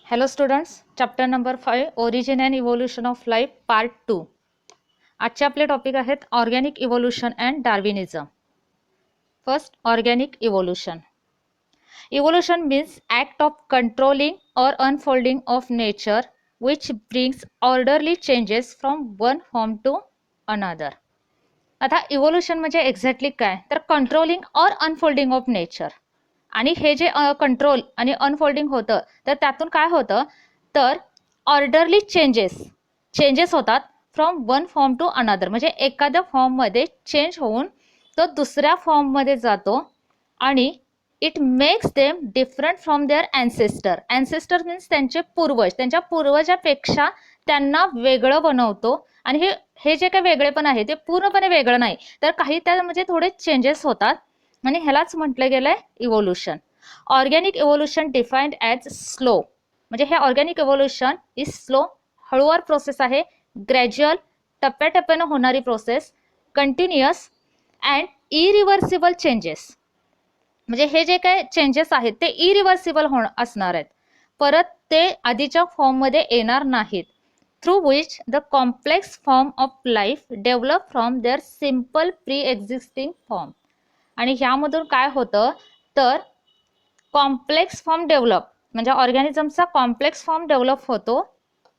Hello students, chapter number 5 Origin and Evolution of Life Part 2. आजचे आपले topic आहेत organic evolution and Darwinism. First, organic evolution. Evolution means act of controlling or unfolding of nature which brings orderly changes from one form to another. आता evolution म्हणजे exactly काय, तर controlling और unfolding of nature. आणि हे जे control आणि unfolding होतं तर त्यातून काय होतं, तर ऑर्डरली चेंजेस होतात from one form to another. म्हणजे एखाद्या फॉर्ममध्ये चेंज होऊन तो दुसऱ्या फॉर्ममध्ये जातो आणि it makes them different from their ancestor. Ancestor means त्यांचे पूर्वज, त्यांच्या पूर्वजापेक्षा त्यांना वेगळं बनवतो. आणि हे जे काही वेगळेपण आहे ते पूर्णपणे वेगळं नाही, तर काही त्यामध्ये थोडे चेंजेस होतात आणि ह्यालाच म्हटलं गेलंय evolution. Organic evolution defined as slow. म्हणजे हे ऑर्गॅनिक इव्होल्यूशन इज स्लो, हळूवार प्रोसेस आहे, ग्रॅज्युअल, टप्प्याटप्प्यानं होणारी process, continuous and irreversible changes. म्हणजे हे जे काही चेंजेस आहेत ते इरिव्हर्सिबल असणार आहेत, परत ते आधीच्या फॉर्ममध्ये येणार नाहीत. Through which the complex form of life develop from their simple pre existing form. आणि ह्यामधून काय होतं, तर कॉम्प्लेक्स फॉर्म डेव्हलप म्हणजे ऑर्गॅनिझमचा कॉम्प्लेक्स फॉर्म डेव्हलप होतो.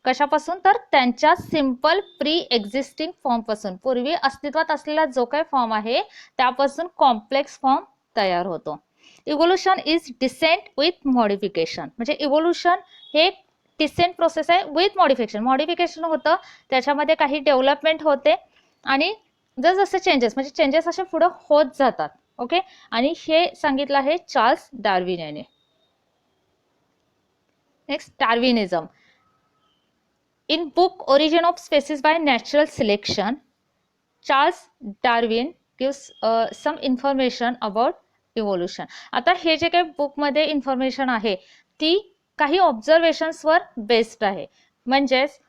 कशापासून, तर त्यांच्या सिम्पल प्री एक्झिस्टिंग फॉर्मपासून, पूर्वी अस्तित्वात असलेला जो काही फॉर्म आहे त्यापासून कॉम्प्लेक्स फॉर्म तयार होतो. Evolution is descent with modification. म्हणजे इव्होल्यूशन हे डिसेंट प्रोसेस आहे विथ मॉडिफिकेशन. मॉडिफिकेशन होतं, त्याच्यामध्ये काही डेव्हलपमेंट होते आणि जसजसे चेंजेस म्हणजे चेंजेस असे पुढे होत जातात. ओके, आणि हे सांगितलं आहे चार्ल्स डार्विन याने. Next, Darwinism. In book origin of species by natural selection, Charles Darwin gives some information about evolution. आता हे जे काही बुकमध्ये इन्फॉर्मेशन आहे ती काही ऑब्झर्वेशन्सवर बेस्ड आहे. म्हणजेच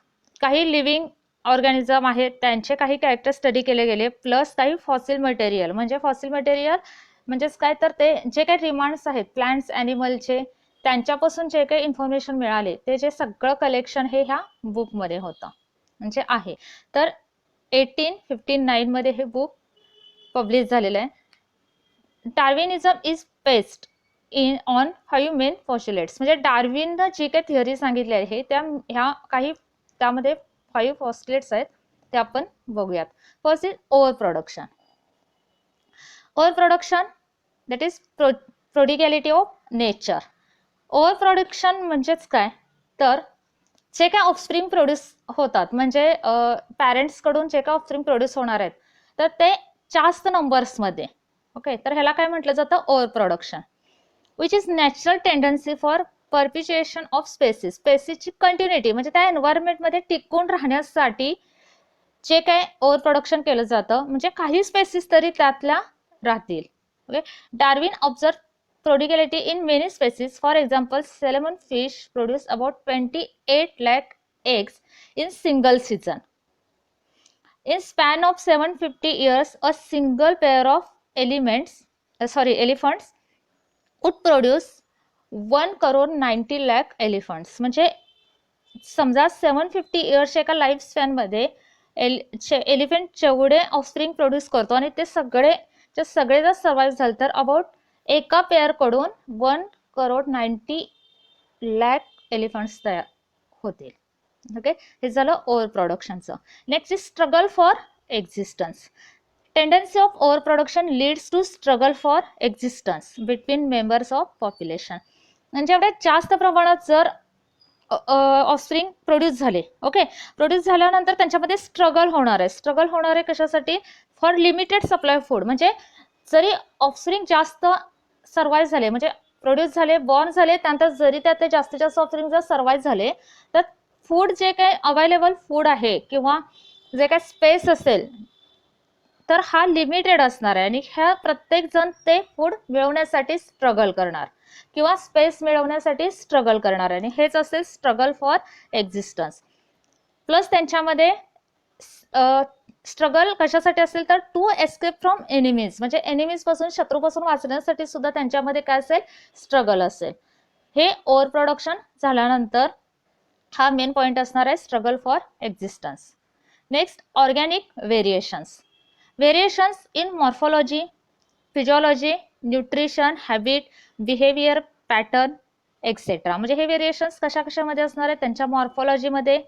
काही लिव्हिंग ऑर्गॅनिझम आहेत त्यांचे काही कॅरेक्टर स्टडी केले गेले, प्लस काही फॉसिल मटेरियल. म्हणजे फॉसिल मटेरियल म्हणजेच काय, तर ते जे काही रिमांड्स आहेत प्लांट्स ॲनिमलचे, त्यांच्यापासून जे काही इन्फॉर्मेशन मिळाले ते जे सगळं कलेक्शन हे ह्या बुकमध्ये होतं म्हणजे आहे. तर 1859 मध्ये हे बुक पब्लिश झालेलं आहे. डार्विनिझम इज बेस्ड ऑन 5 मेन पॉस्ट्युलेट्स. म्हणजे डार्विननं जी काही थिअरी सांगितली आहे ह्या काही त्यामध्ये 5 पॉस्ट्युलेट्स आहेत, ते आपण बघूयात. First is overproduction. Overproduction that is prodigality of nature. Overproduction म्हणजेच काय, तर जे काय ऑफस्प्रिंग प्रोड्यूस होतात म्हणजे पॅरेंट्सकडून जे काय ऑफस्प्रिंग प्रोड्यूस होणार आहेत तर ते जास्त नंबर्समध्ये. ओके, तर ह्याला काय म्हटलं जातं, overproduction. Which is natural tendency for perpetuation of species. स्पेसीसची कंटिन्युटी म्हणजे त्या एन्व्हायरमेंटमध्ये टिकून राहण्यासाठी जे काय ओव्हर प्रोडक्शन केलं जातं, म्हणजे काही स्पेसीस तरी त्यातल्या राहतील. Okay, Darwin observe prodigality in many species. For example, salmon fish produce about 28 lakh eggs in single season. In span of 750 years, a single pair of elephants would produce 1 crore 90 lakh elephants. म्हणजे समजा 750 इयर्सच्या एका life स्पॅनमध्ये elephant जेवढे offspring produce करतो आणि ते सगळे जर survive झाले तर अबाउट एका पेअरकडून 1 करोड 90 लाख एलिफंट्स तयार होतील. ओके, हे झालं ओव्हर प्रोडक्शनचं. Next is struggle for existence. Tendency of overproduction leads to struggle for existence between members of population. म्हणजे एवढ्या जास्त प्रमाणात जर ऑफस्प्रिंग प्रोड्यूस झाले, ओके, प्रोड्यूस झाल्यानंतर त्यांच्यामध्ये स्ट्रगल होणार आहे कशासाठी, फॉर लिमिटेड सप्लाय फूड. म्हणजे जरी ऑफस्प्रिंग जास्त सर्वाइव्ह झाले म्हणजे प्रोड्यूस झाले, बॉर्न झाले, त्यानंतर जरी त्यात जास्तीत जास्त ऑफस्प्रिंग जर सर्वाइव्ह झाले तर फूड जे काही अवेलेबल फूड आहे किंवा जे काही स्पेस असेल तर हा लिमिटेड असणार आहे आणि ह्या प्रत्येक जण ते फूड मिळवण्यासाठी स्ट्रगल करणार किंवा स्पेस मिळवण्यासाठी स्ट्रगल करणार आहे आणि हेच असेल स्ट्रगल फॉर एक्झिस्टन्स. प्लस त्यांच्यामध्ये स्ट्रगल कशासाठी असेल तर टू एस्केप फ्रॉम एनिमीज. म्हणजे एनिमीज पासून, शत्रूपासून वाचण्यासाठी सुद्धा त्यांच्यामध्ये काय असेल, स्ट्रगल असेल. हे ओव्हर प्रोडक्शन झाल्यानंतर हा मेन पॉइंट असणार आहे struggle for existence. Next organic variations. Variations in morphology, physiology, nutrition, habit, behaviour, pattern etcetera. म्हणजे हे व्हेरिएशन्स कशा कशामध्ये असणार आहेत, त्यांच्या मॉर्फोलॉजीमध्ये,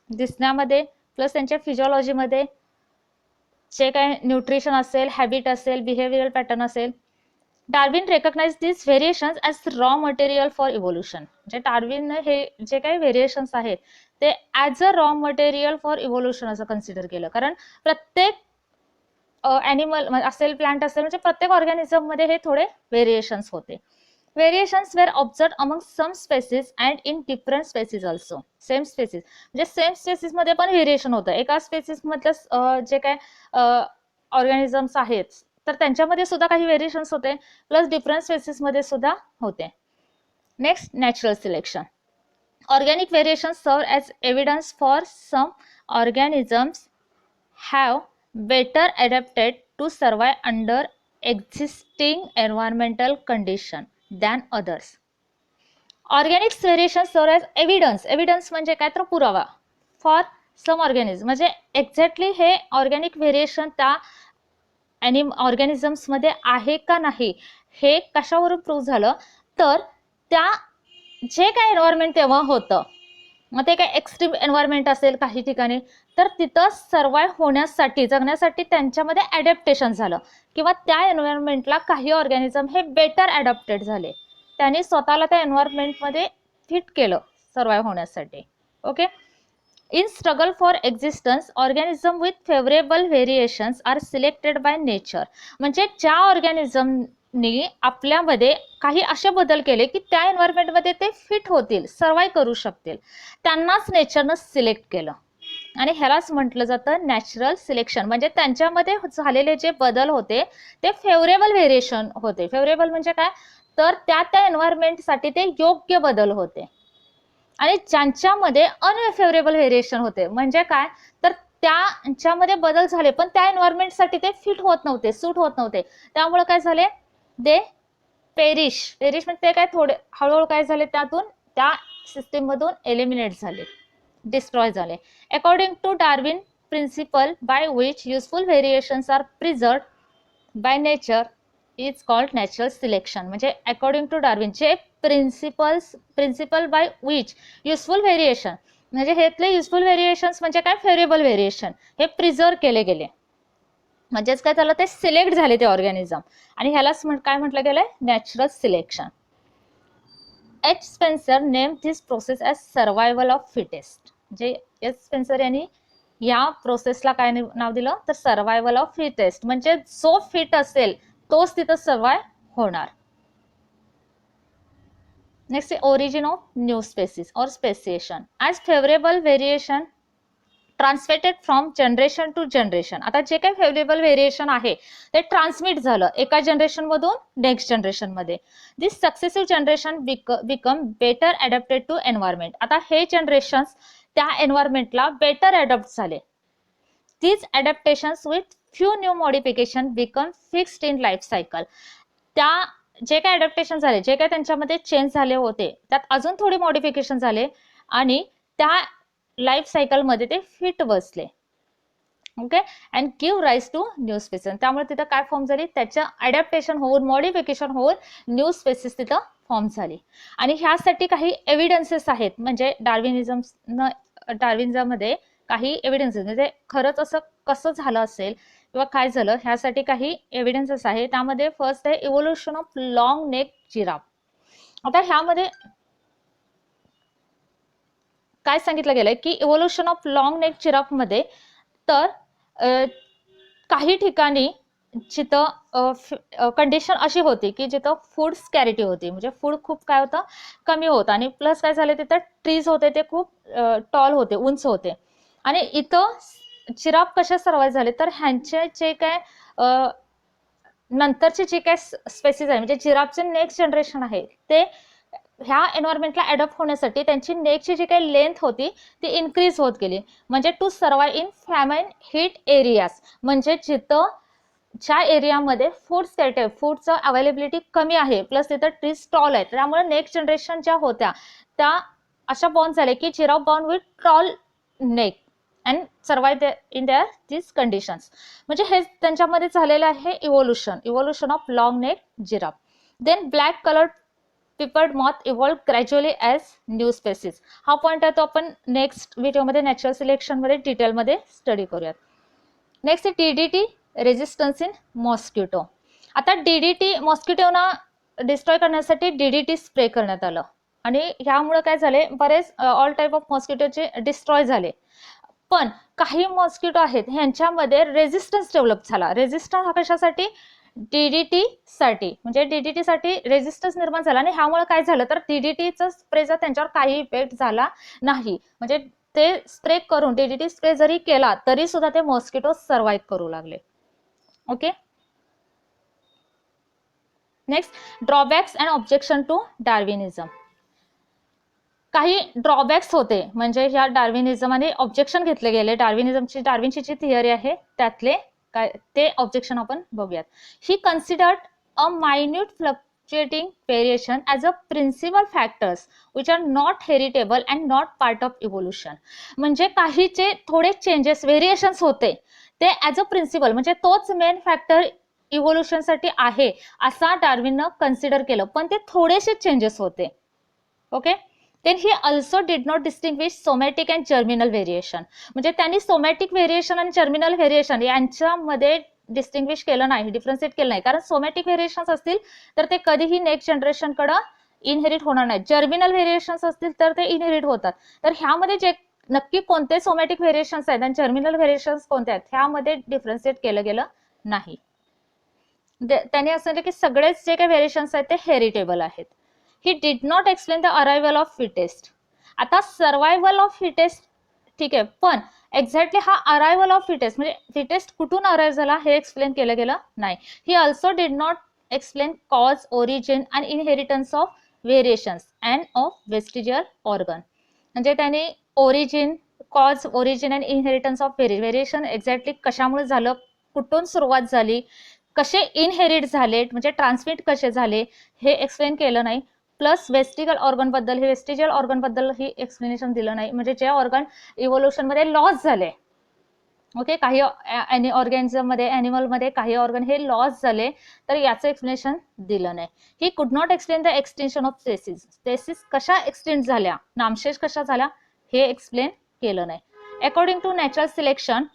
दिसण्यामध्ये, प्लस त्यांच्या फिजिओलॉजीमध्ये, जे काय न्यूट्रिशन असेल, हॅबिट असेल, बिहेवियरल पॅटर्न असेल. Darwin recognise this variations as raw material for evolution. म्हणजे डार्विन हे जे काही व्हेरिएशन्स आहेत ते as a raw material for evolution असं कन्सिडर केलं. कारण प्रत्येक ॲनिमल असेल, प्लांट असेल, म्हणजे प्रत्येक ऑर्गॅनिझम मध्ये हे थोडे व्हेरिएशन्स होते. Variations were observe among some species and in different species also. Same species म्हणजे सेम स्पेसीज मध्ये पण व्हेरिएशन होतं. एका स्पेसीज मधलं जे काय ऑर्गॅनिझम्स आहेत तर त्यांच्यामध्ये सुद्धा काही व्हेरिएशन्स होते, प्लस डिफरंट स्पेसीज मध्ये सुद्धा होते. Next natural selection. Organic variations serve as evidence for some organisms have better adapted to survive under existing environmental condition than others. Organic variations serve as evidence. Evidence म्हणजे काय तर पुरावा for some organism. म्हणजे exactly हे organic variation त्या organisms मध्ये आहे का नाही हे कशावरून प्रूव्ह झालं, तर त्या जे काय एन्व्हायरमेंट तेव्हा होतं, मग ते काय एक्स्ट्रीम एन्व्हायरमेंट असेल काही ठिकाणी, तर तिथं सर्वाइव्ह होण्यासाठी, जगण्यासाठी त्यांच्यामध्ये ॲडॅप्टेशन झालं, किंवा त्या एन्व्हायरमेंटला काही ऑर्गॅनिझम हे बेटर ॲडॅप्टेड झाले, त्यांनी स्वतःला त्या एन्व्हायरमेंटमध्ये फिट केलं सर्वाइव्ह होण्यासाठी. Okay. In struggle for existence organism with favourable variations are selected by nature. म्हणजे ज्या ऑर्गॅनिझमनी आपल्यामध्ये काही असे बदल केले की त्या एन्व्हायरमेंटमध्ये ते फिट होतील, सर्वाइव्ह करू शकतील, त्यांनाच नेचरनं सिलेक्ट केलं. आणि ह्यालाच म्हटलं जातं नॅचरल सिलेक्शन. म्हणजे त्यांच्यामध्ये झालेले जे बदल होते ते फेवरेबल व्हेरिएशन होते. फेवरेबल म्हणजे काय, तर त्या त्या एन्व्हायरमेंटसाठी ते योग्य बदल होते. आणि ज्यांच्यामध्ये अनफेवरेबल व्हेरिएशन होते म्हणजे काय, तर त्यांच्यामध्ये बदल झाले पण त्या एन्व्हायरमेंटसाठी ते फिट होत नव्हते, सूट होत नव्हते, त्यामुळे काय झाले, दे पेरिश. पेरिश म्हणजे ते काय थोडे हळूहळू काय झाले, त्यातून त्या सिस्टीम मधून एलिमिनेट झाले, डिस्ट्रॉय झाले. According to Darwin principle by which useful variations are preserved by nature is called natural selection. म्हणजे अकॉर्डिंग टू डार्विन जे principle by which useful variation, म्हणजे हेतले युजफुल व्हेरिएशन्स म्हणजे काय, फेवरेबल व्हेरिएशन हे प्रिझर्व केले गेले, म्हणजेच काय झालं, ते सिलेक्ट झाले ते ऑर्गॅनिझम, आणि ह्यालाच काय म्हटलं गेलंय, natural selection. H Spencer name this process as survival of fittest. म्हणजे एच स्पेन्सर यांनी या प्रोसेसला काय नाव दिलं, तर सर्वायवल ऑफ फिटेस्ट. म्हणजे जो फिट असेल तोच तिथं सर्वाइव्ह होणार. Next origin of new species और speciation. As favourable variation transmitted from generation to generation. आता जे काही फेवरेबल व्हेरिएशन आहे ते ट्रान्समिट झालं एका जनरेशन मधून नेक्स्ट जनरेशन मध्ये. This successive generation become better adapted to environment. आता हे जनरेशन्स त्या एन्व्हायरमेंटला बेटर अडॅप्ट झाले. These adaptations with few new modification become fixed in life cycle. त्या जे काय अडॅप्टेशन झाले, जे काय त्यांच्यामध्ये चेंज झाले होते, त्यात अजून थोडी मॉडिफिकेशन झाले आणि त्या लाईफ सायकल मध्ये ते फिट बसले. Okay. And give rise to new species. त्यामुळे तिथं काय फॉर्म झाली, त्याचं अडॅप्टेशन होऊन, मॉडिफिकेशन होऊन न्यू स्पेसीज तिथं फॉर्म झाली. आणि ह्यासाठी काही एव्हिडन्सेस आहेत. म्हणजे डार्विनिझममध्ये काही एव्हिडन्सेस, म्हणजे खरंच असं कसं झालं असेल किंवा काय झालं, ह्यासाठी काही एव्हिडन्सेस आहे. त्यामध्ये फर्स्ट आहे evolution of long neck giraffe. आता ह्यामध्ये काय सांगितलं गेलंय की evolution of long neck giraffe मध्ये तर काही ठिकाणी जिथं कंडिशन अशी होती की जिथं फूड स्कॅरिटी होती, म्हणजे फूड खूप काय होतं, कमी होतं, आणि प्लस काय झाले, तिथं ट्रीज होते ते खूप टॉल होते, उंच होते. आणि इथं जिराफ कशा सर्वाइव्ह झाले, तर ह्यांचे जे काय नंतरचे जे काय स्पेसीज आहे, म्हणजे जिराफचे नेक्स्ट जनरेशन आहे, ते ह्या एन्व्हायरमेंटला अडॉप्ट होण्यासाठी त्यांची नेकची जी काही लेंथ होती ती इन्क्रीज होत गेली. म्हणजे to survive in famine heat areas, म्हणजे जिथं ज्या एरियामध्ये फूडचं अवेलेबिलिटी कमी आहे, प्लस तिथं ट्री स्टॉल आहेत, त्यामुळे नेक्स्ट जनरेशन ज्या होत्या त्या अशा बॉर्न झाल्या की giraffe born with tall neck and survive in there this conditions. म्हणजे हे त्यांच्यामध्ये झालेलं आहे evolution of long neck giraffe. Then black colour peppered moth evolve gradually as new species. हा पॉईंट आहे तो आपण नेक्स्ट व्हिडिओमध्ये नॅचरल सिलेक्शनमध्ये डिटेलमध्ये स्टडी करूयात. Next DDT resistance in mosquito. आता DDT मॉस्किटोना डिस्ट्रॉय करण्यासाठी DDT स्प्रे करण्यात आलं आणि ह्यामुळे काय झाले, बरेच ऑल टाईप ऑफ मॉस्किटोचे डिस्ट्रॉय झाले. पण काही मॉस्किटो आहेत ह्यांच्यामध्ये रेजिस्टन्स डेव्हलप झाला. रेजिस्टन्स हा कशासाठी, DDT साठी, म्हणजे DDT साठी रेजिस्टन्स निर्माण झाला आणि ह्यामुळे काय झालं तर DDTचा स्प्रेचा त्यांच्यावर काही इफेक्ट झाला नाही. म्हणजे ते स्प्रे करून DDT स्प्रे जरी केला तरी सुद्धा ते मॉस्किटो सर्वाइव्ह करू लागले. Okay. Next drawbacks and objection to Darwinism. काही ड्रॉबॅक्स होते म्हणजे ह्या डार्विनिझम आणि ऑब्जेक्शन घेतले गेले. डार्विनची जी थिअरी आहे त्यातले काय ते ऑब्जेक्शन आपण बघूयात. He considered a minute fluctuating variation as a principal factors which are not heritable and not part of evolution. म्हणजे काहीचे थोडे चेंजेस व्हेरिएशन्स होते ते ॲज अ प्रिन्सिपल म्हणजे तोच मेन फॅक्टर इव्होल्युशनसाठी आहे असा डार्विननं कन्सिडर केलं, पण ते थोडेसे चेंजेस होते. Okay. Then he also did not distinguish somatic and germinal variation. म्हणजे त्यांनी सोमॅटिक व्हेरिएशन आणि जर्मिनल व्हेरिएशन यांच्यामध्ये डिस्टिंग्विश केलं नाही, डिफरन्शिएट केलं नाही. कारण सोमॅटिक व्हेरिएशन्स असतील तर ते कधीही नेक्स्ट जनरेशनकडे इनहेरिट होणार नाही. जर्मिनल व्हेरिएशन्स असतील तर ते इनहेरिट होतात. तर ह्यामध्ये जे नक्की कोणते सोमॅटिक व्हेरिएशन्स आहेत आणि जर्मिनल व्हेरिएशन्स कोणते आहेत ह्यामध्ये डिफरन्शिएट केलं गेलं नाही. त्यांनी असं की सगळेच जे काही व्हेरिएशन्स आहेत ते हेरिटेबल आहेत. He did not explain the arrival of fittest. आता सर्वायवल ऑफ फिटेस्ट ठीक आहे, पण एक्झॅक्टली हा अरायवल ऑफ फिटेस्ट म्हणजे फिटेस्ट कुठून अराईव्ह झाला हे एक्सप्लेन केलं गेलं नाही. ही also did not explain cause, origin and inheritance of variations and of vestigial organ. म्हणजे त्यांनी cause, origin and inheritance of variation exactly कशामुळे झालं, कुठून सुरुवात झाली, कसे इनहेरिट झाले म्हणजे ट्रान्समिट कसे झाले हे एक्सप्लेन केलं नाही. प्लस वेस्टिजियल ऑर्गन बद्दल ही एक्सप्लेनेशन दिलं नाही. म्हणजे जे ऑर्गन इव्होल्युशन मध्ये लॉस झाले, ओके, काही ऑर्गॅनिझम मध्ये, ॲनिमल मध्ये काही ऑर्गन हे लॉस झाले तर याचं एक्सप्लेनेशन दिलं नाही. He could not explain the extension of species कशा एक्सटेंड झाल्या, नामशेष कशा झाल्या हे एक्सप्लेन केलं नाही. According to natural selection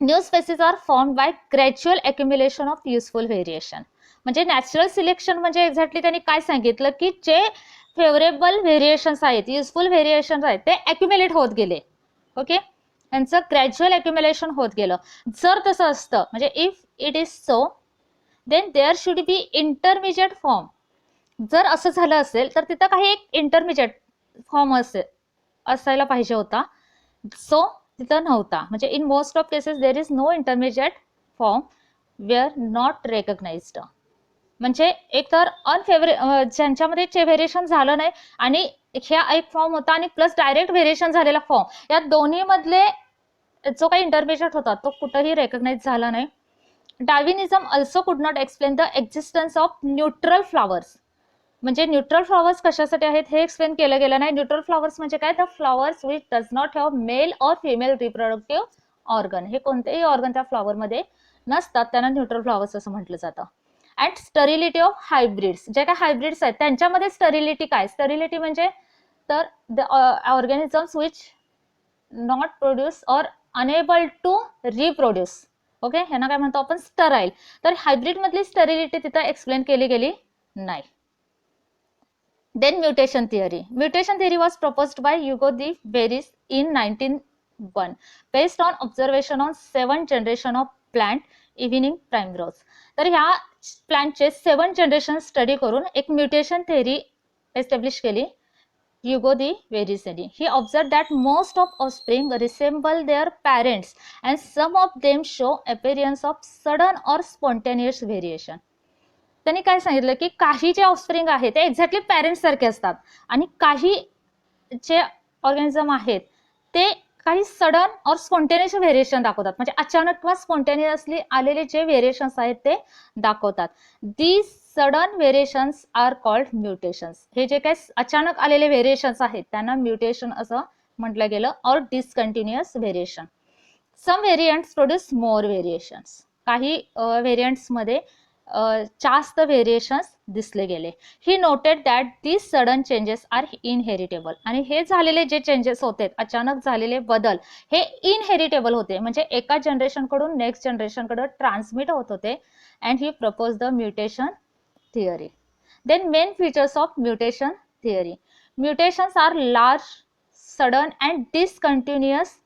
new species are form by gradual accumulation of useful variation. म्हणजे नॅचरल सिलेक्शन म्हणजे एक्झॅक्टली त्यांनी काय सांगितलं की जे फेवरेबल व्हेरिएशन्स आहेत, युजफुल व्हेरिएशन्स आहेत ते अक्युम्युलेट होत गेले. ओके, यांचं ग्रॅज्युअल अक्युम्युलेशन होत गेलं. जर तसं असतं म्हणजे if it is so then there should be intermediate form. जर असं झालं असेल तर तिथं काही एक इंटरमिजिएट फॉर्म असायला पाहिजे होता. सो तिथं नव्हता. म्हणजे in most of cases there is no intermediate form were not recognised. म्हणजे एक तर ज्यांच्यामध्ये व्हेरिएशन झालं नाही आणि ह्या एक फॉर्म होता आणि प्लस डायरेक्ट व्हेरिएशन झालेला फॉर्म, या दोन्ही मधले जो काही इंटरमिजिएट होता तो कुठंही रेकग्नाइज झाला नाही. डार्विनिझम ऑल्सो कुड not explain the existence of neutral flowers. म्हणजे न्यूट्रल फ्लॉवर्स कशासाठी आहेत हे एक्सप्लेन केलं गेलं नाही. न्यूट्रल फ्लॉवर्स म्हणजे काय, the flowers which does not have male or female reproductive organ. हे कोणतेही ऑर्गन त्या फ्लॉवरमध्ये नसतात, त्यांना न्यूट्रल फ्लॉवर्स असं म्हटलं जातं. अँड स्टरिलिटी ऑफ हायब्रिड्स, जे काय हायब्रिड्स आहेत त्यांच्यामध्ये स्टरिलिटी काय, स्टरिलिटी म्हणजे तर the organisms which not produce और अनेबल टू रिप्रोड्यूस. ओके, ह्यांना काय म्हणतो आपण, स्टराईल. तर हायब्रिड मधली स्टरिलिटी तिथं एक्सप्लेन केली गेली नाही. Then mutation theory. Mutation theory was proposed by Hugo de Vries in 1901 based on observation on 7 generation of plant evening primrose. तर ह्या प्लांटचे 7 जनरेशन स्टडी करून एक म्युटेशन थेअरी एस्टॅब्लिश केली Hugo de Vries यांनी. He observed that most of offspring resemble their parents and some of them show appearance of sudden or spontaneous variation. त्यांनी काय सांगितलं की काही जे ऑफस्प्रिंग आहेत ते एक्झॅक्टली पॅरेंट्स सारखे असतात आणि काही जे ऑर्गॅनिझम आहेत ते काही सडन और स्पॉन्टेनियस व्हेरिएशन दाखवतात, म्हणजे अचानक किंवा स्पॉन्टेनियसली आलेले जे व्हेरिएशन्स आहेत ते दाखवतात. These sudden variations are called mutations. हे जे काही अचानक आलेले व्हेरिएशन्स आहेत त्यांना म्युटेशन असं म्हटलं गेलं, or discontinuous variation. Some variants produce more variations. काही व्हेरियंट्स मध्ये जास्त व्हेरिएशन्स दिसले गेले. He noted that these sudden changes are inheritable. आणि हे झालेले जे चेंजेस होते, अचानक झालेले बदल, हे इनहेरिटेबल होते, म्हणजे एका जनरेशन कडून नेक्स्ट जनरेशन कडे ट्रान्समिट होत होते. And he propose the mutation theory. Then main features of mutation theory. Mutations are large, sudden and discontinuous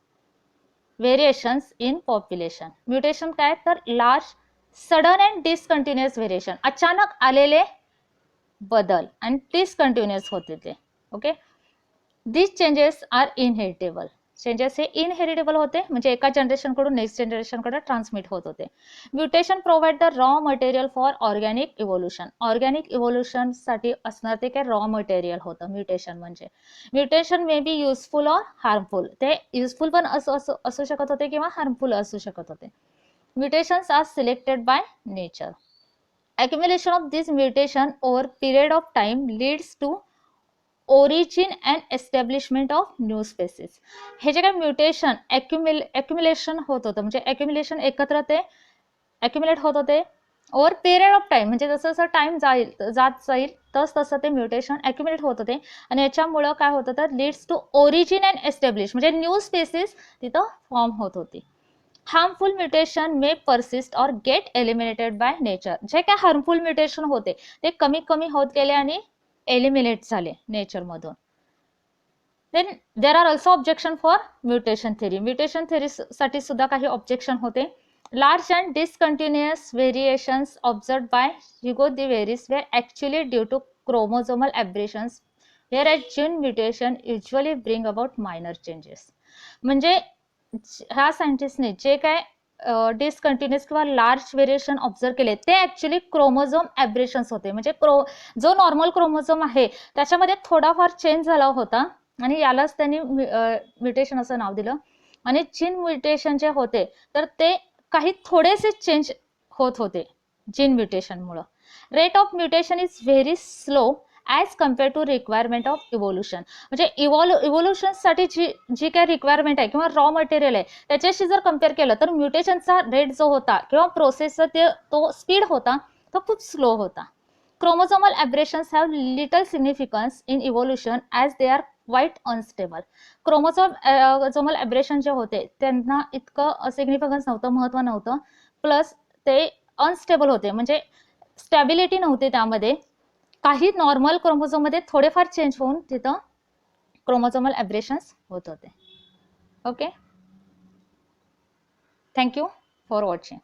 variations in population. Mutation काय तर large, sudden and discontinuous variation, अचानक आलेले बदल आणि डिसकंटिन्युअस होते ते. Okay. This changes are inheritable. Changes हे inheritable होते, म्हणजे एका जनरेशन कडून नेक्स्ट जनरेशन कडे ट्रान्समिट होत होते. Mutation provide the raw material for organic evolution. Organic evolution साठी असणार ते काय रॉ मटेरियल होतं म्युटेशन म्हणजे. म्युटेशन मे बी युजफुल और हार्मफुल. ते युजफुल पण असू शकत होते किंवा हार्मफुल असू शकत होते. Mutations are selected by nature. Accumulation of this mutation over period of time leads to origin and establishment of new species. हे जे काय म्युटेशन accumulation होत होतं, म्हणजे accumulation एकत्र ते accumulate होत होते ओव्हर पिरियड ऑफ टाइम, म्हणजे जसं जसं टाइम जात जाईल तसं ते म्युटेशन accumulate होत होते. आणि याच्यामुळं काय होतं तर leads to origin and establish, म्हणजे न्यू स्पेसिस तिथं फॉर्म होत होती. Harmful mutation may persist or get eliminated by nature. जे काय हार्मफुल म्युटेशन होते ते कमी कमी होत गेले आणि एलिमिनेट झाले नेचर मधून. Then there are also objection for mutation theory. Mutation theory साठी सुद्धा काही ऑब्जेक्शन होते. Large and discontinuous variations observed by Hugo de Vries were actually due to chromosomal aberrations, whereas gene mutation usually bring about minor changes. म्हणजे ह्या सायंटिस्टने जे काय discontinuous किंवा large variation observe केले ते ऍक्च्युअली क्रोमोझोम ॲब्रेशन्स होते, म्हणजे जो नॉर्मल क्रोमोझोम आहे त्याच्यामध्ये थोडाफार चेंज झाला होता आणि यालाच त्यांनी म्युटेशन असं नाव दिलं. आणि जीन म्युटेशन जे होते तर ते काही थोडेसे चेंज होत होते जीन म्युटेशनमुळे. Rate of mutation is very slow as compare to requirement of evolution. म्हणजे इव्होल्युशनसाठी जी काही रिक्वायरमेंट आहे किंवा रॉ मटेरियल आहे त्याच्याशी जर कम्पेअर केलं तर म्युटेशनचा रेट जो होता किंवा प्रोसेसचा तो स्पीड होता तो खूप स्लो होता. Chromosomal aberrations have little significance in evolution as they are quite unstable. Chromosomal aberration जे होते त्यांना इतकं सिग्निफिकन्स नव्हतं, महत्त्व नव्हतं, प्लस ते अनस्टेबल होते, म्हणजे स्टॅबिलिटी नव्हती त्यामध्ये. काही नॉर्मल क्रोमोझोम मध्ये थोडेफार चेंज होऊन तिथं क्रोमोझोमल ॲब्रेशन्स होत होते. Okay, thank you for watching.